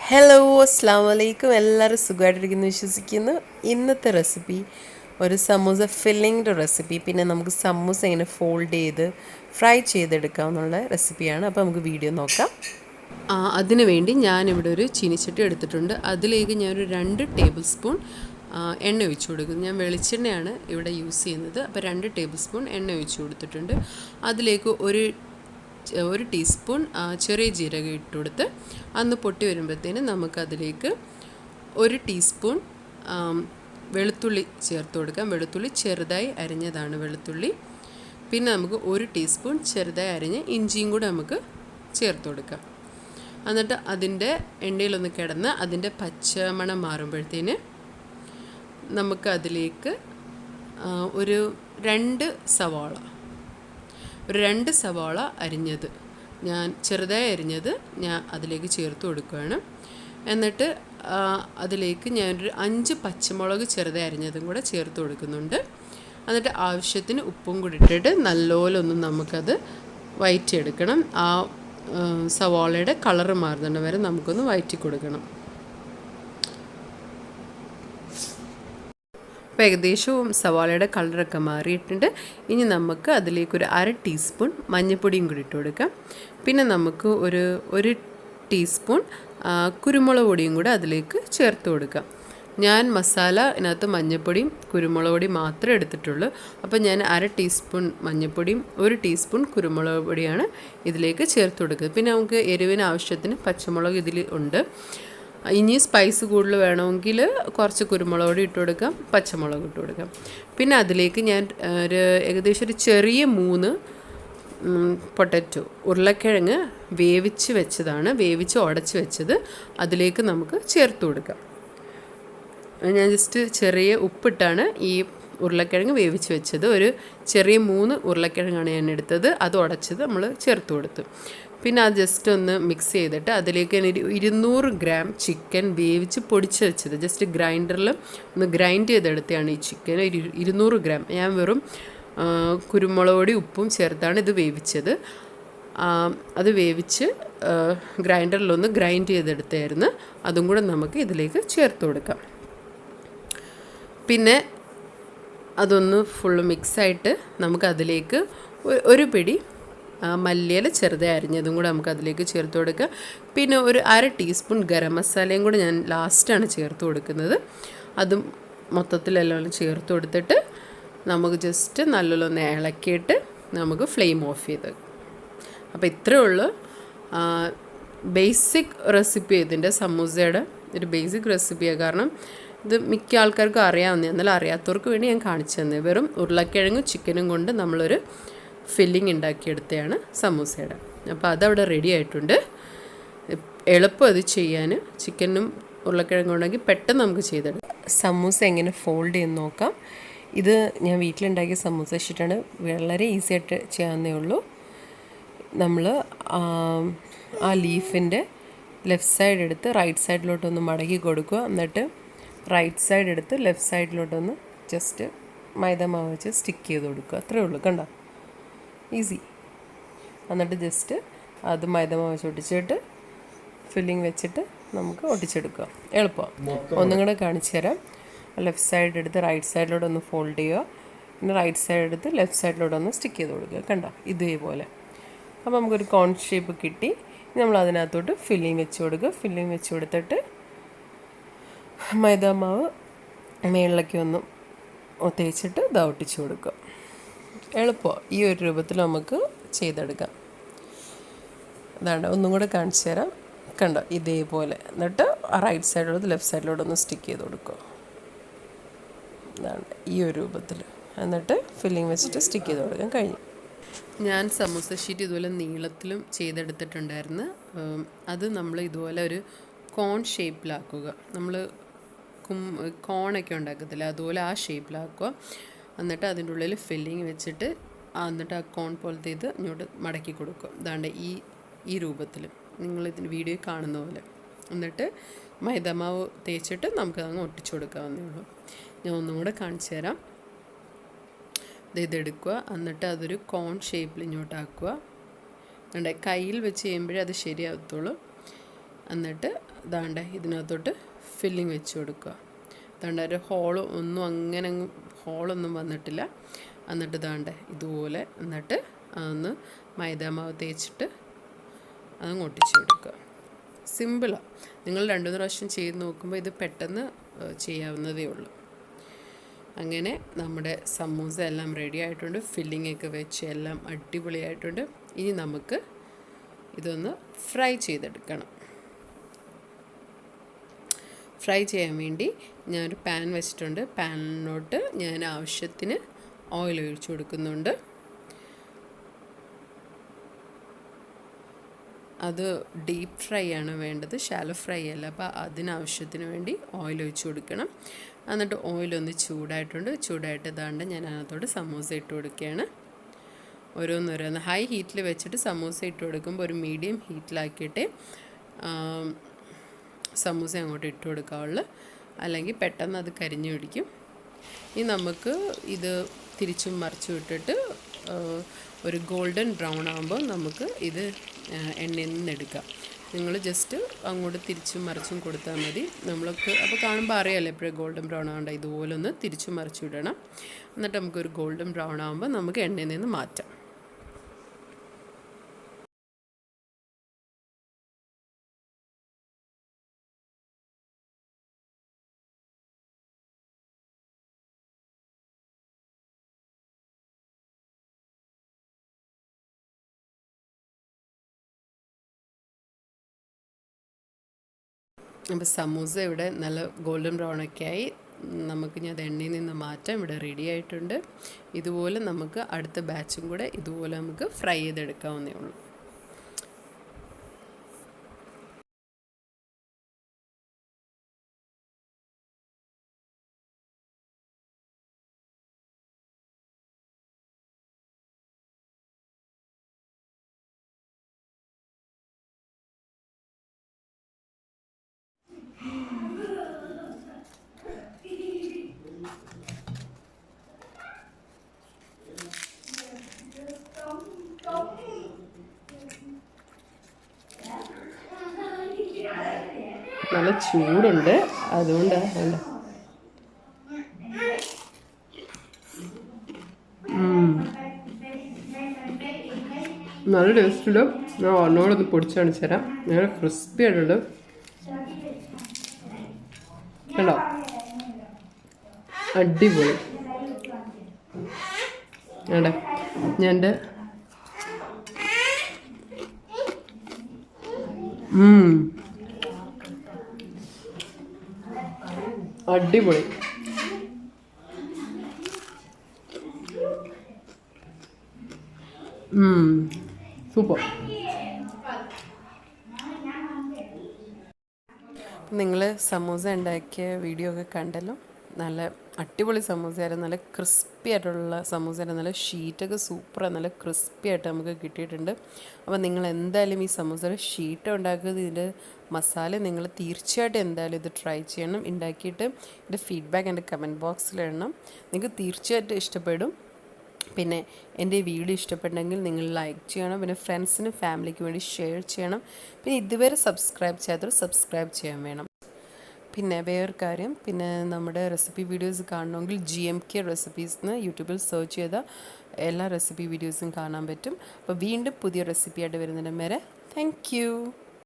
Hello അസ്സാം വലൈക്കും എല്ലാവരും സുഖമായിട്ടിരിക്കുന്നു വിശ്വസിക്കുന്നു. ഇന്നത്തെ റെസിപ്പി ഒരു സമൂസ ഫില്ലിങ്ങിൻ്റെ റെസിപ്പി, പിന്നെ നമുക്ക് സമൂസ ഇങ്ങനെ ഫോൾഡ് ചെയ്ത് ഫ്രൈ ചെയ്തെടുക്കാമെന്നുള്ള റെസിപ്പിയാണ്. അപ്പോൾ നമുക്ക് വീഡിയോ നോക്കാം. അതിനു വേണ്ടി ഞാനിവിടെ ഒരു ചീനിച്ചട്ടി എടുത്തിട്ടുണ്ട്. അതിലേക്ക് ഞാനൊരു 2 ടേബിൾ സ്പൂൺ എണ്ണ ഒഴിച്ചു കൊടുക്കുന്നു. ഞാൻ വെളിച്ചെണ്ണയാണ് ഇവിടെ യൂസ് ചെയ്യുന്നത്. അപ്പോൾ 2 ടേബിൾ സ്പൂൺ എണ്ണ ഒഴിച്ചു കൊടുത്തിട്ടുണ്ട്. അതിലേക്ക് ഒരു ടീസ്പൂൺ ചെറിയ ജീരകം ഇട്ട് കൊടുത്ത് അന്ന് പൊട്ടി വരുമ്പോഴത്തേന് നമുക്കതിലേക്ക് 1 ടീസ്പൂൺ വെളുത്തുള്ളി ചേർത്ത് കൊടുക്കാം. വെളുത്തുള്ളി ചെറുതായി അരിഞ്ഞതാണ് വെളുത്തുള്ളി. പിന്നെ നമുക്ക് 1 ടീസ്പൂൺ ചെറുതായി അരിഞ്ഞ് ഇഞ്ചിയും കൂടെ നമുക്ക് ചേർത്ത് കൊടുക്കാം. എന്നിട്ട് അതിൻ്റെ എണ്ണയിലൊന്ന് കിടന്ന് അതിൻ്റെ പച്ചമണം മാറുമ്പോഴത്തേന് നമുക്കതിലേക്ക് ഒരു 2 സവാള അരിഞ്ഞത്, ഞാൻ ചെറുതായി അരിഞ്ഞത് ഞാൻ അതിലേക്ക് ചേർത്ത് കൊടുക്കുകയാണ്. എന്നിട്ട് അതിലേക്ക് ഞാനൊരു 5 പച്ചമുളക് ചെറുതായി അരിഞ്ഞതും കൂടെ ചേർത്ത് കൊടുക്കുന്നുണ്ട്. എന്നിട്ട് ആവശ്യത്തിന് ഉപ്പും കൂടി ഇട്ടിട്ട് നല്ലപോലെ ഒന്ന് നമുക്കത് വഴറ്റിയെടുക്കണം. ആ സവാളയുടെ കളറ് മാറുന്നുണ്ട് വരെ നമുക്കൊന്ന് വഴറ്റി കൊടുക്കണം. അപ്പോൾ ഏകദേശവും സവാളയുടെ കളറൊക്കെ മാറിയിട്ടുണ്ട്. ഇനി നമുക്ക് അതിലേക്കൊരു 1/2 ടീസ്പൂൺ മഞ്ഞൾപ്പൊടിയും കൂടി ഇട്ട് കൊടുക്കാം. പിന്നെ നമുക്ക് ഒരു ടീസ്പൂൺ കുരുമുളക് പൊടിയും കൂടെ അതിലേക്ക് ചേർത്ത് കൊടുക്കാം. ഞാൻ മസാല ഇതിനകത്ത് മഞ്ഞൾപ്പൊടിയും കുരുമുളക് പൊടിയും മാത്രമേ എടുത്തിട്ടുള്ളൂ. അപ്പോൾ ഞാൻ 1/2 ടീസ്പൂൺ മഞ്ഞൾപ്പൊടിയും 1 ടീസ്പൂൺ കുരുമുളക് പൊടിയാണ് ഇതിലേക്ക് ചേർത്ത് കൊടുക്കുന്നത്. പിന്നെ നമുക്ക് എരിവിന് ആവശ്യത്തിന് പച്ചമുളക് ഇതിൽ ഉണ്ട്. ഇനി സ്പൈസ് കൂടുതൽ വേണമെങ്കിൽ കുറച്ച് കുരുമുളക് പൊടി ഇട്ട് കൊടുക്കാം, പച്ചമുളക് ഇട്ട് കൊടുക്കാം. പിന്നെ അതിലേക്ക് ഞാൻ ഏകദേശം ഒരു ചെറിയ 3 പൊട്ടറ്റോ ഉരുളക്കിഴങ്ങ് വേവിച്ച് ഉടച്ച് വെച്ചത് അതിലേക്ക് നമുക്ക് ചേർത്ത് കൊടുക്കാം. ഞാൻ ജസ്റ്റ് ചെറിയ ഉപ്പിട്ടാണ് ഈ ഉരുളക്കിഴങ്ങ് വേവിച്ച് വെച്ചത്. ഒരു ചെറിയ 3 ഉരുളക്കിഴങ്ങാണ് ഞാൻ എടുത്തത്. അത് ഉടച്ചത് നമ്മൾ ചേർത്ത് കൊടുത്തു. പിന്നെ അത് ജസ്റ്റ് ഒന്ന് മിക്സ് ചെയ്തിട്ട് അതിലേക്ക് 200 ഗ്രാം ചിക്കൻ വേവിച്ച് പൊടിച്ച് വെച്ചത് ജസ്റ്റ് ഗ്രൈൻഡറിൽ ഒന്ന് ഗ്രൈൻഡ് ചെയ്തെടുത്തതാണ് ഈ ചിക്കൻ. 200 ഗ്രാം ഞാൻ വെറും കുരുമുളക് പൊടി ഉപ്പും ചേർത്താണ് ഇത് വേവിച്ചത്. അത് വേവിച്ച് ഗ്രൈൻഡറിലൊന്ന് ഗ്രൈൻഡ് ചെയ്തെടുത്തായിരുന്നു. അതും കൂടെ നമുക്ക് ഇതിലേക്ക് ചേർത്ത് കൊടുക്കാം. പിന്നെ അതൊന്ന് ഫുള്ള് മിക്സായിട്ട് നമുക്കതിലേക്ക് ഒരു പിടി മല്ലിയില ചെറുതായി അരിഞ്ഞതും കൂടെ നമുക്ക് അതിലേക്ക് ചേർത്ത് കൊടുക്കുക. പിന്നെ ഒരു 1/2 ടീസ്പൂൺ ഗരം മസാലയും കൂടെ ഞാൻ ലാസ്റ്റാണ് ചേർത്ത് കൊടുക്കുന്നത്. അതും മൊത്തത്തിലെല്ലാം ചേർത്ത് കൊടുത്തിട്ട് നമുക്ക് ജസ്റ്റ് നല്ലോണം ഇളക്കിയിട്ട് നമുക്ക് ഫ്ലെയിം ഓഫ് ചെയ്ത്. അപ്പോൾ ഇത്രയേ ഉള്ളൂ ബേസിക് റെസിപ്പി. ഇതിൻ്റെ സമൂസയുടെ ഒരു ബേസിക് റെസിപ്പിയാണ്. കാരണം ഇത് മിക്ക ആൾക്കാർക്കും അറിയാവുന്ന, എന്നാലും അറിയാത്തവർക്ക് വേണ്ടി ഞാൻ കാണിച്ചു തന്നെ. വെറും ഉരുളക്കിഴങ്ങും ചിക്കനും കൊണ്ട് നമ്മളൊരു ഫില്ലിംഗ് ഉണ്ടാക്കിയെടുത്തതാണ് സമൂസയുടെ. അപ്പോൾ അതവിടെ റെഡി ആയിട്ടുണ്ട്. എളുപ്പം അത് ചെയ്യാൻ. ചിക്കനും ഉരുളക്കിഴങ്ങും ഉണ്ടെങ്കിൽ പെട്ടെന്ന് നമുക്ക് ചെയ്തെടുക്കാം. സമൂസ എങ്ങനെ ഫോൾഡ് ചെയ്യുന്ന നോക്കാം. ഇത് ഞാൻ വീട്ടിലുണ്ടാക്കിയ സമൂസ ഷീറ്റാണ്. വളരെ ഈസി ആയിട്ട് ചെയ്യാവുന്നേ ഉള്ളൂ. നമ്മൾ ആ ലീഫിൻ്റെ ലെഫ്റ്റ് സൈഡ് എടുത്ത് റൈറ്റ് സൈഡിലോട്ടൊന്ന് മടക്കി കൊടുക്കുക. എന്നിട്ട് റൈറ്റ് സൈഡ് എടുത്ത് ലെഫ്റ്റ് സൈഡിലോട്ടൊന്ന് ജസ്റ്റ് മൈദ മാവ് വെച്ച് സ്റ്റിക്ക് ചെയ്ത് കൊടുക്കുക. അത്രയേ ഉള്ളൂ. കണ്ടോ, ഈസി. എന്നിട്ട് ജസ്റ്റ് അത് മൈദ മാവ് വെച്ച് ഒട്ടിച്ചിട്ട് ഫില്ലിങ് വെച്ചിട്ട് നമുക്ക് ഒട്ടിച്ചെടുക്കുക. എളുപ്പമാണ്. ഒന്നും കൂടെ കാണിച്ചു തരാം. ലെഫ്റ്റ് സൈഡ് എടുത്ത് റൈറ്റ് സൈഡിലോട്ട് ഒന്ന് ഫോൾഡ് ചെയ്യുക. പിന്നെ റൈറ്റ് സൈഡ് എടുത്ത് ലെഫ്റ്റ് സൈഡിലോട്ട് ഒന്ന് സ്റ്റിക്ക് ചെയ്ത് കൊടുക്കുക. കണ്ടോ, ഇതേപോലെ. അപ്പോൾ നമുക്കൊരു കോൺ ഷേപ്പ് കിട്ടി. നമ്മൾ അതിനകത്തോട്ട് ഫില്ലിങ് വെച്ച് കൊടുക്കുക. ഫില്ലിങ് വെച്ച് കൊടുത്തിട്ട് മൈദ മാവ് മേളിലേക്ക് ഒന്ന് തേച്ചിട്ട് ഇത് ഒട്ടിച്ച് കൊടുക്കുക. എളുപ്പമാണ്. ഈ ഒരു രൂപത്തിൽ നമുക്ക് ചെയ്തെടുക്കാം. അതാണ് ഒന്നും കൂടെ കാണിച്ചു തരാം. കണ്ടോ, ഇതേപോലെ. എന്നിട്ട് റൈറ്റ് സൈഡിലോട്ട് ലെഫ്റ്റ് സൈഡിലോട്ട് ഒന്ന് സ്റ്റിക്ക് ചെയ്ത് കൊടുക്കുക. ഇതാണ് ഈ ഒരു രൂപത്തിൽ. എന്നിട്ട് ഫില്ലിങ് വെച്ചിട്ട് സ്റ്റിക്ക് ചെയ്ത് കൊടുക്കാൻ കഴിഞ്ഞു. ഞാൻ സമൂസ ഷീറ്റ് ഇതുപോലെ നീളത്തിലും ചെയ്തെടുത്തിട്ടുണ്ടായിരുന്നു. അത് നമ്മൾ ഇതുപോലെ ഒരു കോൺ ഷേപ്പിലാക്കുക. നമ്മൾ കോണൊക്കെ ഉണ്ടാക്കത്തില്ല, അതുപോലെ ആ ഷേപ്പിലാക്കുക. എന്നിട്ട് അതിൻ്റെ ഉള്ളിൽ ഫില്ലിങ് വെച്ചിട്ട് എന്നിട്ട് ആ കോൺ പോലത്തെ ഇത് ഇങ്ങോട്ട് മടക്കി കൊടുക്കുക. ഇതാണ്ട് ഈ രൂപത്തിൽ നിങ്ങളിതിന് വീഡിയോ കാണുന്ന പോലെ. എന്നിട്ട് മൈദമാവ് തേച്ചിട്ട് നമുക്കതങ്ങ് ഒട്ടിച്ചു കൊടുക്കാവുന്നേ ഉള്ളൂ. ഞാൻ ഒന്നും കൂടെ കാണിച്ചു തരാം. ഇതെടുക്കുക. എന്നിട്ട് അതൊരു കോൺ ഷേപ്പിൽ ഇങ്ങോട്ടാക്കുക. കയ്യിൽ വെച്ച് ചെയ്യുമ്പോഴേ അത് ശരിയാകത്തുള്ളൂ. എന്നിട്ട് ഇതാണ്ട് ഇതിനകത്തോട്ട് ഫില്ലിങ് വെച്ച് കൊടുക്കുക. ഇതാണ്ട് ഒരു ഹോളൊന്നും വന്നിട്ടില്ല. എന്നിട്ട് ഇതാണ്ട് ഇതുപോലെ എന്നിട്ട് അതൊന്ന് മൈദാമാവ് തേച്ചിട്ട് അതങ്ങ് ഒട്ടിച്ച് കൊടുക്കുക. സിമ്പിളാണ്. നിങ്ങൾ 2-3 പ്രാവശ്യം ചെയ്ത് നോക്കുമ്പോൾ ഇത് പെട്ടെന്ന് ചെയ്യാവുന്നതേ ഉള്ളൂ. അങ്ങനെ നമ്മുടെ സമൂസ എല്ലാം റെഡി ആയിട്ടുണ്ട്. ഫില്ലിങ്ങൊക്കെ വെച്ച് എല്ലാം അടിപൊളിയായിട്ടുണ്ട്. ഇനി നമുക്ക് ഇതൊന്ന് ഫ്രൈ ചെയ്തെടുക്കണം. ഫ്രൈ ചെയ്യാൻ വേണ്ടി ഞാനൊരു പാൻ വെച്ചിട്ടുണ്ട്. പാനിലോട്ട് ഞാൻ ആവശ്യത്തിന് ഓയിൽ ഒഴിച്ചു കൊടുക്കുന്നുണ്ട്. അത് ഡീപ്പ് ഫ്രൈ ആണ് വേണ്ടത്, ഷാലോ ഫ്രൈ അല്ല. അപ്പോൾ അതിനാവശ്യത്തിന് വേണ്ടി ഓയിൽ ഒഴിച്ച് കൊടുക്കണം. എന്നിട്ട് ഓയിലൊന്ന് ചൂടായിട്ട് ഇതാണ്ട് ഞാൻ അതിനകത്തോട്ട് സമൂസ ഇട്ട് കൊടുക്കുകയാണ്. ഓരോന്നോരോന്ന് ഹൈ ഹീറ്റിൽ വെച്ചിട്ട് സമൂസ ഇട്ട് കൊടുക്കുമ്പോൾ ഒരു മീഡിയം ഹീറ്റിലാക്കിയിട്ട് സമൂസ അങ്ങോട്ട് ഇട്ട് കൊടുക്കാവുള്ളൂ, അല്ലെങ്കിൽ പെട്ടെന്ന് അത് കരിഞ്ഞു പിടിക്കും. ഇനി നമുക്ക് ഇത് തിരിച്ചും മറിച്ചും ഇട്ടിട്ട് ഒരു ഗോൾഡൻ ബ്രൗൺ ആകുമ്പോൾ നമുക്ക് ഇത് എണ്ണയിൽ നിന്ന് എടുക്കാം. നിങ്ങൾ ജസ്റ്റ് അങ്ങോട്ട് തിരിച്ചും മറിച്ചും കൊടുത്താൽ മതി. നമ്മൾക്ക് അപ്പോൾ കാണുമ്പോൾ അറിയാമല്ലോ എപ്പോഴും ഗോൾഡൻ ബ്രൗൺ ആകണ്ട. ഇതുപോലെ ഒന്ന് തിരിച്ചും മറിച്ചും ഇടണം. എന്നിട്ട് നമുക്കൊരു ഗോൾഡൻ ബ്രൗൺ ആകുമ്പോൾ നമുക്ക് എണ്ണയിൽ നിന്ന് മാറ്റാം. അപ്പോൾ സമൂസ ഇവിടെ നല്ല ഗോൾഡൻ ബ്രൗണൊക്കെ ആയി. നമുക്കിനി അത് എണ്ണയിൽ നിന്ന് മാറ്റാം. ഇവിടെ റെഡി ആയിട്ടുണ്ട്. ഇതുപോലെ നമുക്ക് അടുത്ത ബാച്ചും കൂടെ ഇതുപോലെ നമുക്ക് ഫ്രൈ ചെയ്തെടുക്കാവുന്നേ ഉള്ളൂ. നല്ല ചൂടുണ്ട്, അതുകൊണ്ടാണ് അല്ല. നല്ല ടേസ്റ്റുണ്ട്. ഞാൻ ഒന്നോടൊന്ന് പൊടിച്ച് കാണിച്ചു തരാം. നല്ല ക്രിസ്പി ആയിട്ടുണ്ട്. കണ്ടോ, അടിപൊളി. വേണ്ടേ ഞാൻ അടിപൊളി. സൂപ്പർ. നിങ്ങൾ സമൂസ ഉണ്ടാക്കിയ വീഡിയോ ഒക്കെ കണ്ടല്ലോ. നല്ല അടിപൊളി സമൂസയായിരുന്നു. നല്ല ക്രിസ്പി ആയിട്ടുള്ള സമൂസയായിരുന്നു. നല്ല ഷീറ്റൊക്കെ സൂപ്പറാണ്. നല്ല ക്രിസ്പി ആയിട്ട് നമുക്ക് കിട്ടിയിട്ടുണ്ട്. അപ്പോൾ നിങ്ങൾ എന്തായാലും ഈ സമൂസയുടെ ഷീറ്റ് ഉണ്ടാക്കുന്നത്, ഇതിൻ്റെ മസാല നിങ്ങൾ തീർച്ചയായിട്ടും എന്തായാലും ഇത് ട്രൈ ചെയ്യണം. ഉണ്ടാക്കിയിട്ട് ഇതിൻ്റെ ഫീഡ്ബാക്ക് എൻ്റെ കമൻറ്റ് ബോക്സിൽ ഇടണം. നിങ്ങൾക്ക് തീർച്ചയായിട്ടും ഇഷ്ടപ്പെടും. പിന്നെ എൻ്റെ വീഡിയോ ഇഷ്ടപ്പെട്ടെങ്കിൽ നിങ്ങൾ ലൈക്ക് ചെയ്യണം. പിന്നെ ഫ്രണ്ട്സിനും ഫാമിലിക്ക് വേണ്ടി ഷെയർ ചെയ്യണം. പിന്നെ ഇതുവരെ സബ്സ്ക്രൈബ് ചെയ്യാത്തവർ സബ്സ്ക്രൈബ് ചെയ്യാൻ വേണം. പിന്നെ വേറൊരു കാര്യം, പിന്നെ നമ്മുടെ റെസിപ്പി വീഡിയോസ് കാണണമെങ്കിൽ GMK റെസിപ്പീസ് എന്ന് യൂട്യൂബിൽ സെർച്ച് ചെയ്താൽ എല്ലാ റെസിപ്പി വീഡിയോസും കാണാൻ പറ്റും. അപ്പോൾ വീണ്ടും പുതിയ റെസിപ്പിയായിട്ട് വരുന്നതിന് വരെ താങ്ക് യു.